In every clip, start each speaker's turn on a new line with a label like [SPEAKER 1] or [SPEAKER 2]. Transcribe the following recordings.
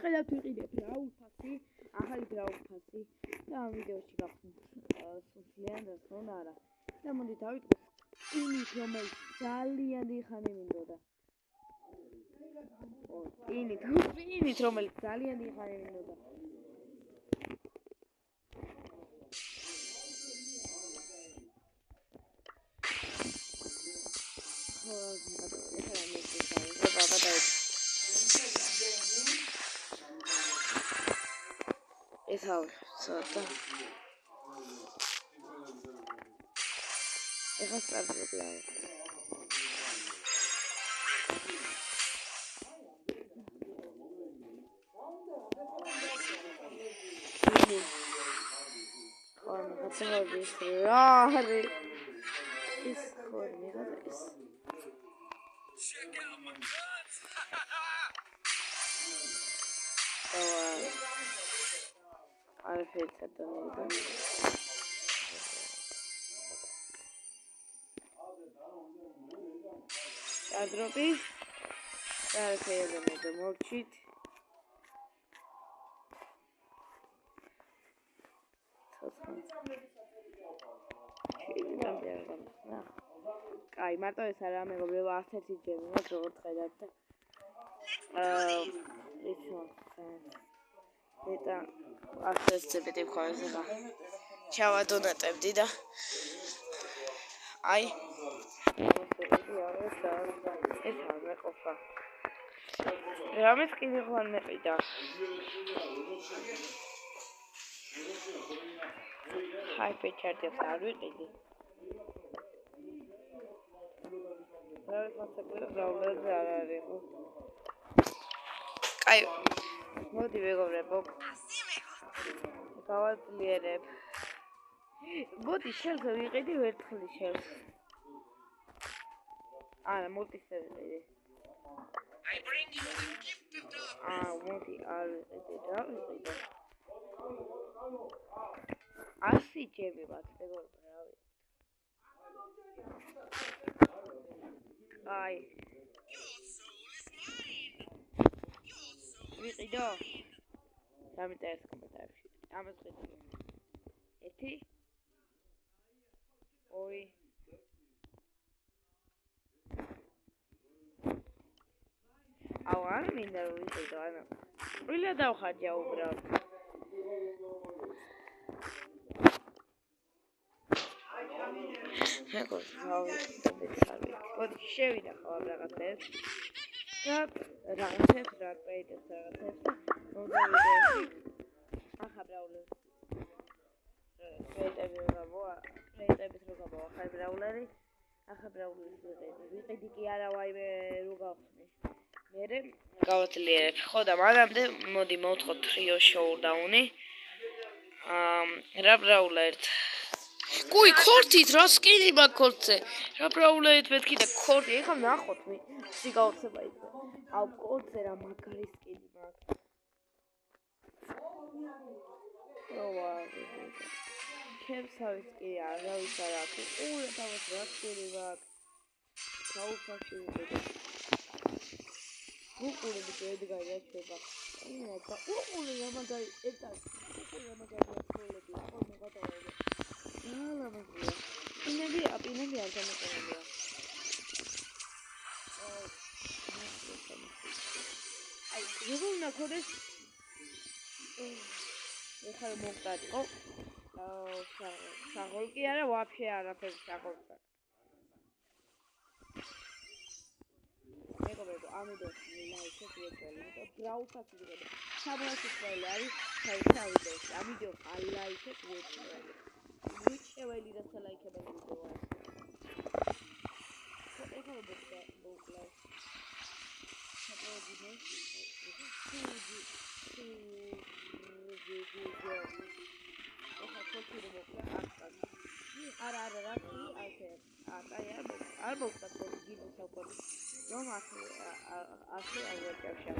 [SPEAKER 1] გადავხედავთ ვიყიდეთ ბრავალ ფასი, ახალი ბრავალ ფასი და ამ ვიდეოში გავხსნით სულიან და თქმა არა. და მოდი დავიწყოთ იმით, რომელიც ძალიან დიდხანი მინდოდა. იმით, რომელიც ძალიან დიდხანი მინდოდა. ეს ავსადა. ეხლა სტარტია. Rare. Is corneras. Check out my guns. I'll fix it later. Adropi. I'll fix it later. More cheat. აი მარტო ეს არა მეგობრებო 11 ჯემი მაქვს როგორც ხედავთ და ის მეტა ასეცებდი მხოლოდ ხა ჩავადონატებდი და აი ეს არა ყოფა რამეს კიდე ხوان მეყიდა ჰაი პეჩარტებს არ ვიყიდი Კაი, მოდი მეგობრებო. გავაძლიერებ. მოდი შელს ვიყიდი ვერთხელი შელს. არა, მულტისერვერი. მოდი არ ვიყიდი და ვიყიდე. 100 ჯები მაქვს მეგობრებო, რა ვიცი. Ai. Ვიყიდო? დამიტეს კომენტარებში. ამას ხედავ. 1 2 აუ არ მინდა რომ ვიყიდო, ანუ. ვილა დავხარჯა უბრალოდ. მოდი შევიდა ხოლმე რაღაცებს და რაღაცებს რა პეიტეს რაღაცებს და მოვიდეო ახლა ბრაულერი პეიტები როგორ ახლა ბრაულერი ახლა ბრაულერი ვიყიდი კი არა ვაიმე რო გავხსნი მერე გავაძლიერებ ხო და მანამდე მოდი მოვთხოვ თრიო შოუდაუნი რა ბრაულერთ Куй, кортит, раскини бакорце. Რა პრობლემით მეთქი და კორტი, ეხლა ნახოთ მე. სიგაოცება იქ. აუ კორტზე რა მაგარი სკინი მაქვს. ჩემსავით კი არა ვიცი რა აქვს. თავის რა სკინი მაქვს. გაუფაში ვიყიდე. უყურები ედგარი რა შეიძლება. უყურე რა მაგარი ეტა. უყურე რა მაგარი პრობლემები. ხოლმე გადავიდე. Pinebia არ გამოყენებია. აი, როგორ ნახოდეს? ეხლა მოვტარიყო. საღოლ კი არა, ვაფშე არაფერი საღოლსა. მეგობრებო, ამიტომ ლაიქეთ ვიწერლი, იმიტომ ბრაულსაც ვიღებ. საბრალში წველი არის, თავის ამიტომ ლაიქეთ ვიწერლი. Whichever that's like a video. ეხლა მოვკლავ. არა რა კი ასე არ მოვკლავ გინოს საუბარი. რომ ასე აღგვეჭავშა.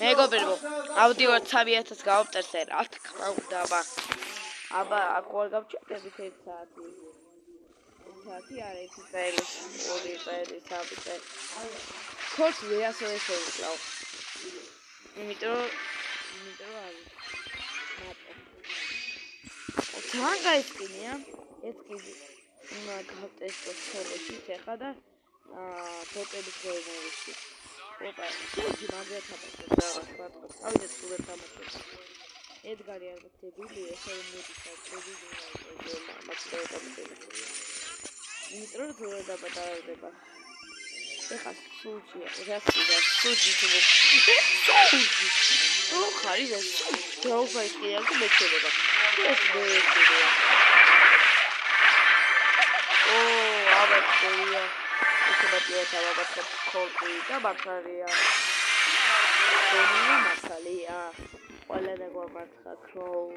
[SPEAKER 1] მეგობრებო, აუდიო 3000 გავწერე, რა თქმა უნდა, აბა აქ გავჩერდებით 1 საათი. საათი არა 1 წელი, 2 წელი, 3 წელი. ხოს ვიასოეს ვიყავ. იმიტომ არის ძალიან გაიწყინია ეს კიდე უნდა გავტესტო სოლოში ხა და ბოტების გეიმერში ოპა სულჯი მაგათ თამაშობს რაღაც ვატყობ ავიდეთ სულად თამაშობს ედგარი არ გწებილი ესე მოდის დებილი მათლეობა იმიტომ რომ დაბადდება ეხა სულჯია რასია სულჯი თუ სულჯი ხარი და დროუბაის კიდე მეჩება ეს მეჩება აბა ისებია თავაბათებს ხოლმე და ბაქარია დონია მასალია ყველა და გვამართა ქროუ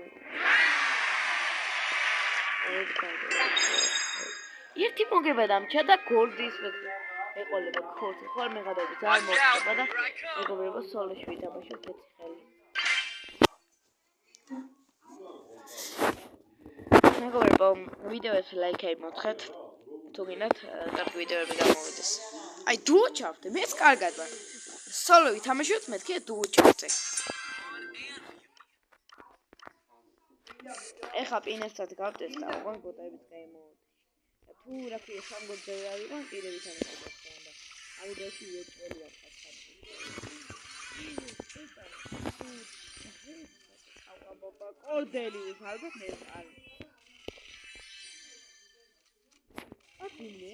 [SPEAKER 1] ერთი მოგება დამჭა და გოლდის ეყოლება ქორთი ხოლმე გადავი ძალიან მოხდება და მეგობრებო სოლოში ვიდაბაშოთ ეცი ხელი მეგობრებო ვიდეოს ლაიქი მოთხეთ თუ გინდათ კარგი ვიდეოები გამოვიდეს აი დუო ჩავდე მეც კარგად ვარ სოლო ვითამაშოთ მეთქე დუო ჩავდე ეხა პინესად გავტესტა ოღონ ბოტების გაიმოვიდეს თუ რა ქვია სამგოძე არ იყო კიდე ვითამაშოთ და ავიდეოში ვიეჭველი არ ხარ აბა კოდელი ალბათ მე არ აბინე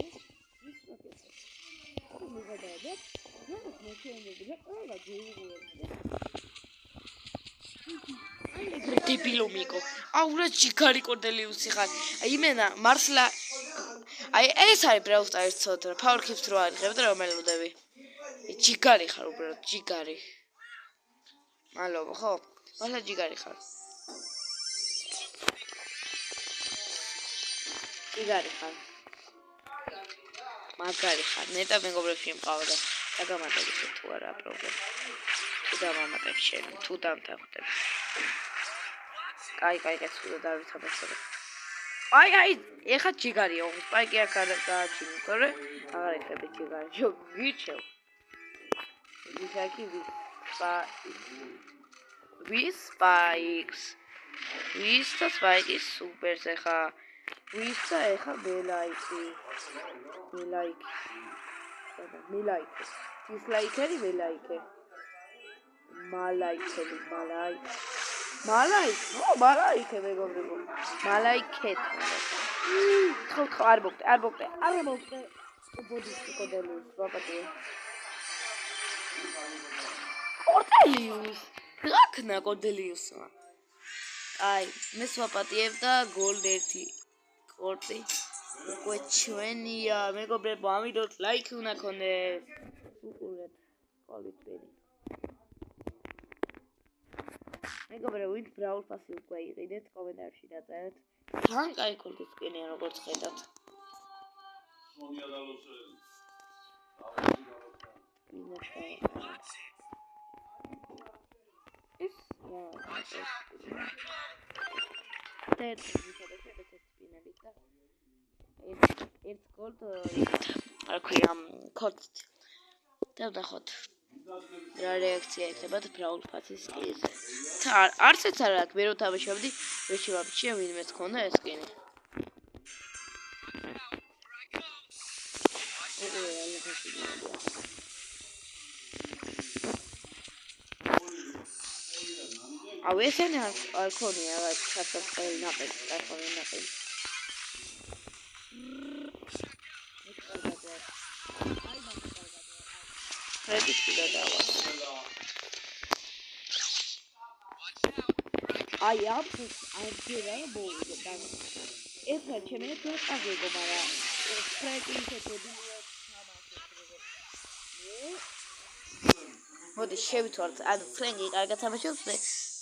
[SPEAKER 1] ის ვაკეთე ხო მოგადადა რაღაც მეჩენები და ყველა გეუღურებდა აი დებილო მიკო აურა ჯიგარი კორდელიუსი ხარ აი იმენა მარსლა აი ეს არის ბრაულ სტარის ცოდნა ფაურ ქიფს რო არიღებ და რომ ელოდები ჯიგარი ხარ უბრალოდ ჯიგარი მადლობა ხო მართლა ჯიგარი ხარ ჯიგარი ხარ მაგარი ხარ ნეტა მეგობრებში მყავა და დაგამატების თუ არა პრობლემა თუ დამამატებ შენ თუ დამთავრდებ კაი კაცო და ვითამაშებ აი ეხა ჯიგარია ოღონდ სპაიკი აქ არ გააჩინე თორე აღარ ეხები ჯიგარი გირჩევ ვისაკი ვის სპაიკის სუპერს ეხა ვისა ეხა მელაიკი დისლაიქერი მელაიკე მალაიკე მეგობრებო მალაიკეთ ხო არ მოგდე ბოდის კოდელიუს ვაპატიე კორდელიუს რაკნა კორდელიუსმა აი მე ვაპატიებ და გოლდ 1 კორტი უკვე ჩვენია მეგობრებო ამიტომ ლაიქი უნდა ქონდეს უყურეთ კოლიტველი მეგობრებო ვინც ბრაულ პასი უკვე იყიდეთ კომენტარში დაწერეთ თან კაი კოლტის სკინია როგორც ხედავთ სონია დალოსელი ეს ერთ კოლტ არ ქვია კოდით და ნახოთ რა რეაქცია იქნება ბრაულ პასის სკინზე არცეც არ აქვს მე რო თამაშობდი ვეში ვაფშე ვინმეს ქონდა ეს სკინი აუ ესენი არ ქონია რა ჩასაწყელი ნაყიდი წახონი ნაყიდი რედიში დავა აი ამჯერა მოვიდე და ეს რა ჩემი თუ აღიგო მაგრამ ფრეკი ისეთები მოდი შევითვალოთ ან ფრენგი კარგად თამაშობს მე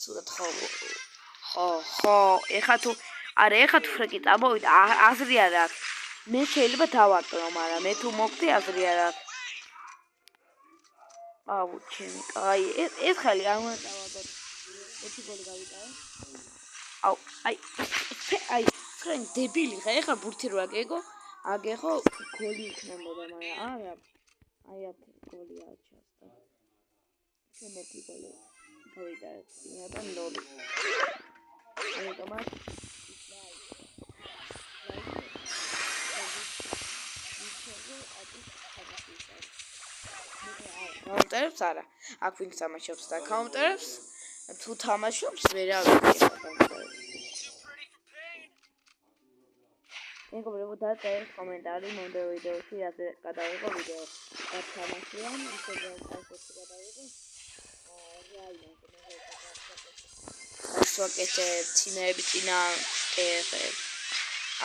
[SPEAKER 1] ცუდად ხო ეხა თუ ფრეკი წამოვიდა აზრი არ აქვს მე შეიძლება დავატყო მაგრამ მე თუ მოგდი აზრი არ აქვს აუ ჩემი კაი ეს ხელი არ უნდა დავაგოთ ერთი გოლი გავიტანე აუ აი ფრენ დებილი ხა ეხლა ბურთი რო აგეგო გოლი იქნებოდა მაგრამ არა აი აქ გოლი არ ჩასდა შემეთი გოლი გავიდა წინიდან ლოლი ამიტომაც კაუნტერებს არა აქ ვინ თამაშობს და კაუნტერებს თუ თამაშობს ვერავინ კაუნტერებს მეგობრებო დაწერეთ კომენტარი მომდევნო ვიდეოში რაზე გადავიღო ვიდეო და თამაშიან ისე განსაკუთრებით გადავიღო ასვაკეთე თიმეები წინა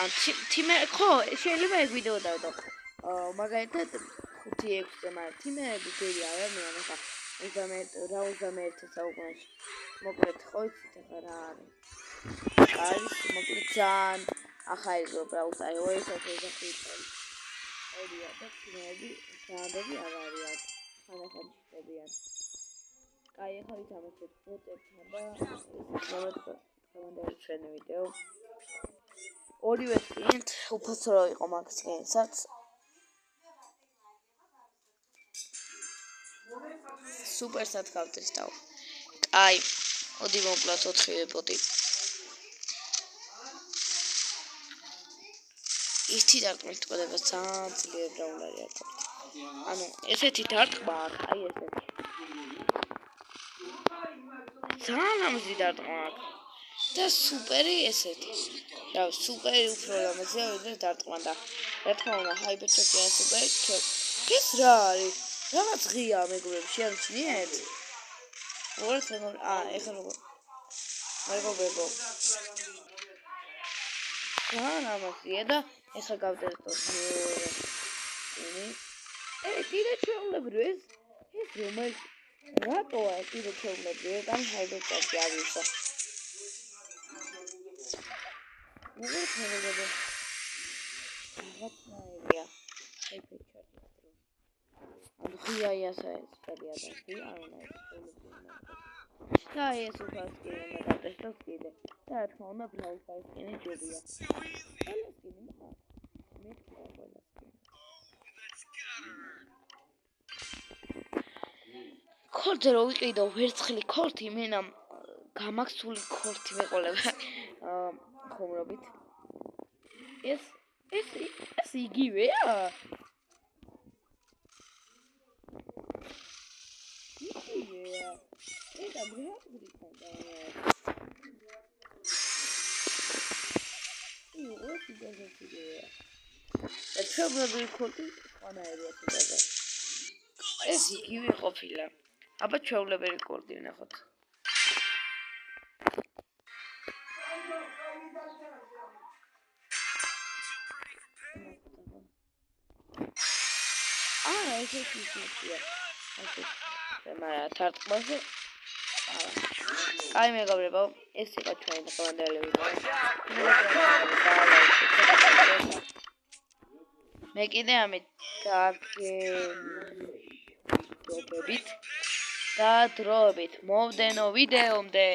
[SPEAKER 1] ან თიმე ხო შეიძლება ეგ ვიდეო დავდო მაგალითად 5-6-ზე მაგრამ თიმეები ძელი არა მე ამას რაუნდამდე საუკუნეში მოკლედ ხო იცით ახლა რა არის მოკლედ ძალიან ახალი ბრაუზერი ორი და თიმეები საადები არ არიან ხანახანი შევიან კაი ახლა ვითამაშეთ ბოტებთან და დღევანდელი ჩვენი ვიდეო ორივე სკინით უფასო იყო მაგ სკინსაც სუპერსად გავდრის და კაი მოდი მოვკლათ 4-ვე ბოტი ერთი დარტყმით ყოდება ძალიან ძლიერ ბრავლარი აქვს ანუ ესეთი დარტყმა აქვს აი ესეთი ძალიან ამზი დარტყმა აქვს და სუპერი ესეთი რა სუპერი უფრო ლამაზია ვიდრე დარტყმა და რა თქმა უნდა ჰაიბერჩატია სუპერი ეს რა არის რაღაც ღია მეგობრები შეამჩნიეთ როგორც ეხლა მეგობრებო ძალიან ამაზია და ეხლა გავწერეთ ტირე ჩვეულებრივ ეს რომელი რატოა ტირე ჩვეულებრივ ან ჰაიბერჩატი ავისა მეგობრებო რაღაცნაირია ჰაიბერჩატი ანუ ღია საერთოდ არ უნდა და ეს უბრალოდ კიდე გადადესტოს კიდე და რა თქმა უნდა ბლაუზ სკინი ჯობია ყველა სკინი მე ყველა სკინი ქორდზე რო ვიყიდო ვერცხლი ქორთი მენამ გამაქსული ქორთი მეყოლება ხუმრობით ეს იგივეა ეს აბრაჰამი ჩვეულებრივი ქორთი სხვანაირია თუნდაც ეს იგივე ყოფილა აბა ჩვეულებრივი ქორთი ვნახოთ ეს ისია მაგრამ თარტყმაზე აი მეგობრებო ეს იყო ჩვენი დღევანდელი ვიდეო მე კიდე ამით გაგებით და დროებით მომდენო ვიდეომდე